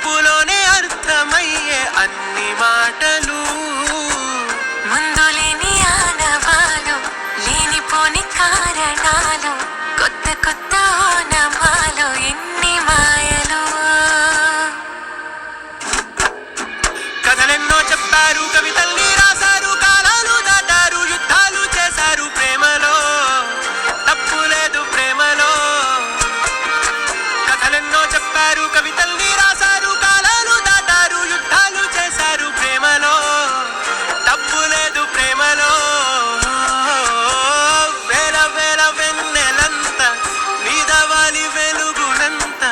చూపులోనే అర్థమయ్యే అన్ని మాటలు ముందులేని ఆనవాలు లేనిపోని కారణాలు కొత్త కొత్త ఓనమాలు ఎన్ని మాయలు కథలెన్నో చెప్పారు కవితల్ని రాశారు కాలాలు దాటారు యుద్ధాలు చేశారు ప్రేమలో తప్పు లేదు ప్రేమలో కథలెన్నో చెప్పారు కవితల్ని రాశారు కాలాలు దాటారు యుద్ధాలు చేశారు ప్రేమలో తప్పు లేదు ప్రేమలో వేల వేల వెన్నెలంత నీదవాలి వెలుగునంత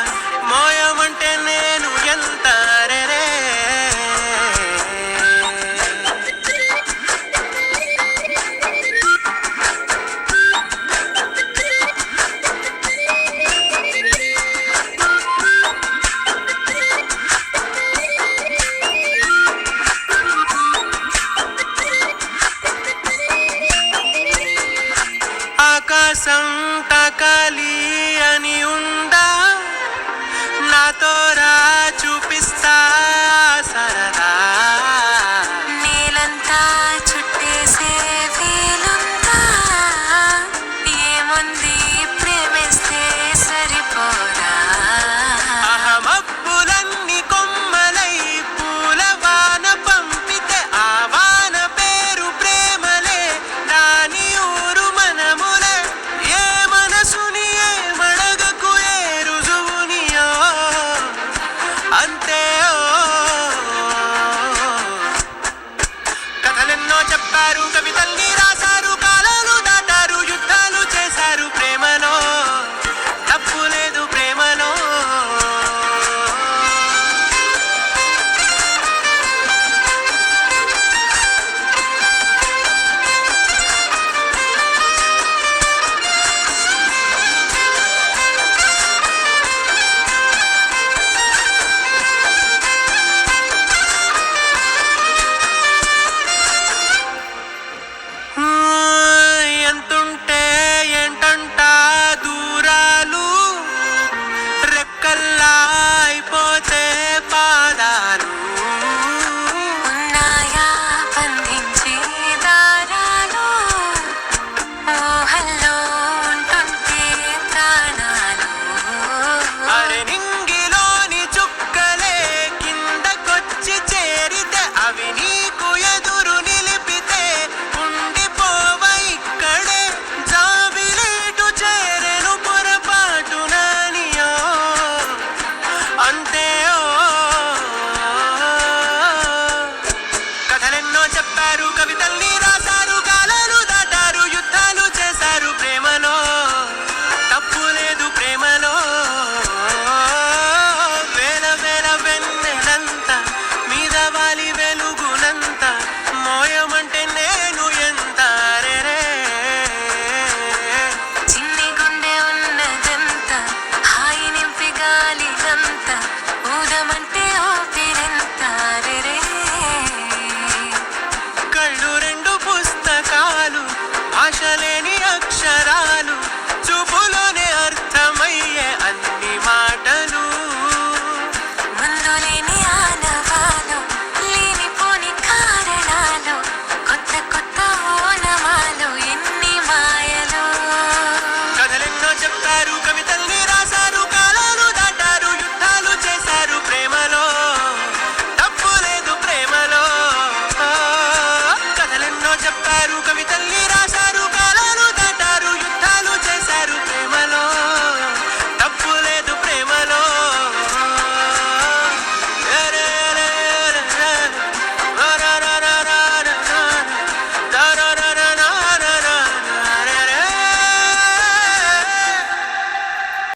మోయమంటే నేను ఎంత రే ఆకాశం తాకాలి అని ఉందా నాతో రా చూపిస్తా సరదా నేలంతా చుట్టేసే వీలుందా ఏముంది ప్రేమిస్తే సరిపోదా అహమబ్బులన్నీ కొమ్మలై పూలవాన పంపితే ఆ వాన పేరు ప్రేమలే దాని ఊరు మనములే ఏ మనసుని ఏ మడగకు ఏ రుజువునియో అంతే కథలెన్నో చెప్పారు కవితల్ని